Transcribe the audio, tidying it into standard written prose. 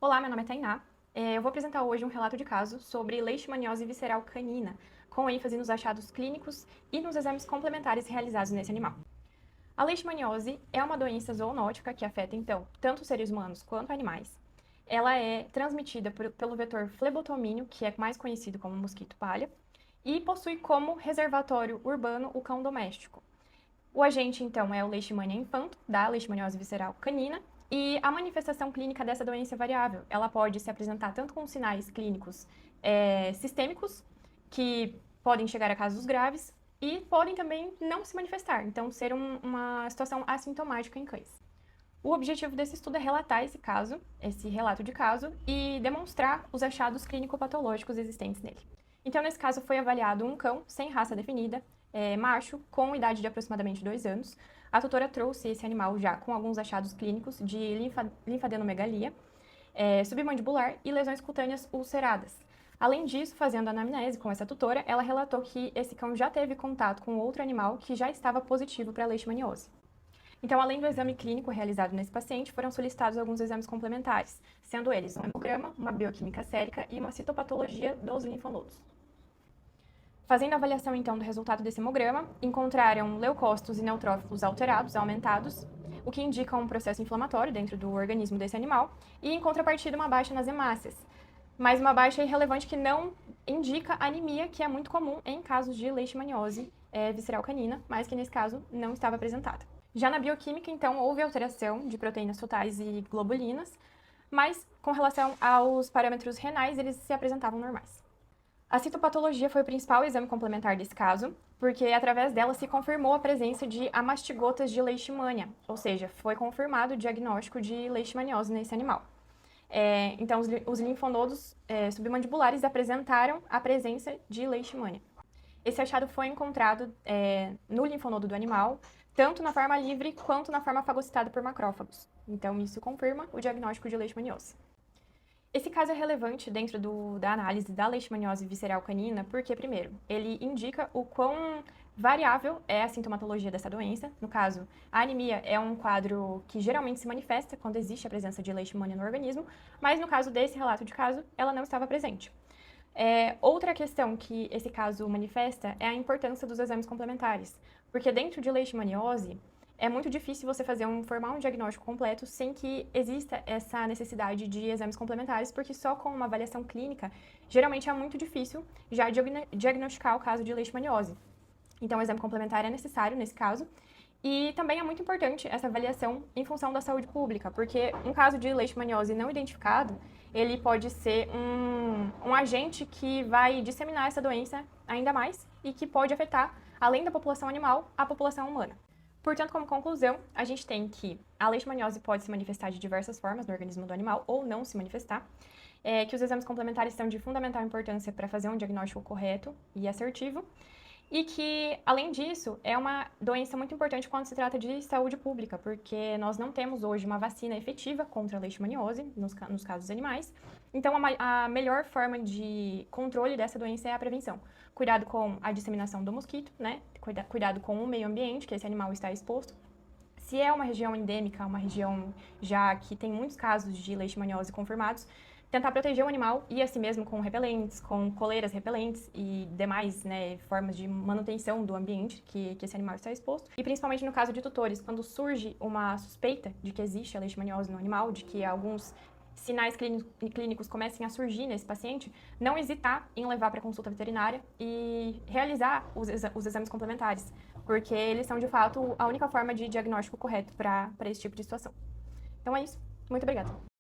Olá, meu nome é Tainá. Eu vou apresentar hoje um relato de caso sobre leishmaniose visceral canina, com ênfase nos achados clínicos e nos exames complementares realizados nesse animal. A leishmaniose é uma doença zoonótica que afeta, então, tanto seres humanos quanto animais. Ela é transmitida pelo vetor flebotomínio, que é mais conhecido como mosquito palha, e possui como reservatório urbano o cão doméstico. O agente, então, é o Leishmania infanto, da leishmaniose visceral canina, e a manifestação clínica dessa doença é variável. Ela pode se apresentar tanto com sinais clínicos sistêmicos, que podem chegar a casos graves, e podem também não se manifestar, então ser uma situação assintomática em cães. O objetivo desse estudo é relatar esse caso, esse relato de caso, e demonstrar os achados clínico-patológicos existentes nele. Então, nesse caso, foi avaliado um cão sem raça definida, macho, com idade de aproximadamente 2 anos. A tutora trouxe esse animal já com alguns achados clínicos de linfadenomegalia, submandibular e lesões cutâneas ulceradas. Além disso, fazendo anamnese com essa tutora, ela relatou que esse cão já teve contato com outro animal que já estava positivo para a leishmaniose. Então, além do exame clínico realizado nesse paciente, foram solicitados alguns exames complementares, sendo eles um hemograma, uma bioquímica sérica e uma citopatologia dos linfonodos. Fazendo a avaliação, então, do resultado desse hemograma, encontraram leucócitos e neutrófilos alterados, aumentados, o que indica um processo inflamatório dentro do organismo desse animal, e, em contrapartida, uma baixa nas hemácias, mas uma baixa irrelevante que não indica anemia, que é muito comum em casos de leishmaniose visceral canina, mas que, nesse caso, não estava apresentada. Já na bioquímica, então, houve alteração de proteínas totais e globulinas, mas com relação aos parâmetros renais, eles se apresentavam normais. A citopatologia foi o principal exame complementar desse caso, porque através dela se confirmou a presença de amastigotas de leishmania, ou seja, foi confirmado o diagnóstico de leishmaniose nesse animal. Então, os linfonodos submandibulares apresentaram a presença de leishmania. Esse achado foi encontrado no linfonodo do animal, tanto na forma livre quanto na forma fagocitada por macrófagos. Então, isso confirma o diagnóstico de leishmaniose. Esse caso é relevante dentro da análise da leishmaniose visceral canina porque, primeiro, ele indica o quão variável é a sintomatologia dessa doença. No caso, a anemia é um quadro que geralmente se manifesta quando existe a presença de leishmania no organismo, mas no caso desse relato de caso, ela não estava presente. Outra questão que esse caso manifesta é a importância dos exames complementares, porque dentro de leishmaniose é muito difícil você formar um diagnóstico completo sem que exista essa necessidade de exames complementares, porque só com uma avaliação clínica, geralmente é muito difícil já diagnosticar o caso de leishmaniose. Então, o exame complementar é necessário nesse caso. E também é muito importante essa avaliação em função da saúde pública, porque um caso de leishmaniose não identificado, ele pode ser um agente que vai disseminar essa doença ainda mais e que pode afetar, além da população animal, a população humana. Portanto, como conclusão, a gente tem que a leishmaniose pode se manifestar de diversas formas no organismo do animal ou não se manifestar, que os exames complementares são de fundamental importância para fazer um diagnóstico correto e assertivo, e que, além disso, é uma doença muito importante quando se trata de saúde pública, porque nós não temos hoje uma vacina efetiva contra a leishmaniose nos casos animais. Então, a melhor forma de controle dessa doença é a prevenção. Cuidado com a disseminação do mosquito, né? Cuidado com o meio ambiente que esse animal está exposto. Se é uma região endêmica, uma região já que tem muitos casos de leishmaniose confirmados, tentar proteger o animal e a si mesmo com repelentes, com coleiras repelentes e demais formas de manutenção do ambiente que esse animal está exposto. E principalmente no caso de tutores, quando surge uma suspeita de que existe a leishmaniose no animal, de que alguns sinais clínicos comecem a surgir nesse paciente, não hesitar em levar para consulta veterinária e realizar os exames complementares, porque eles são, de fato, a única forma de diagnóstico correto para esse tipo de situação. Então é isso. Muito obrigada.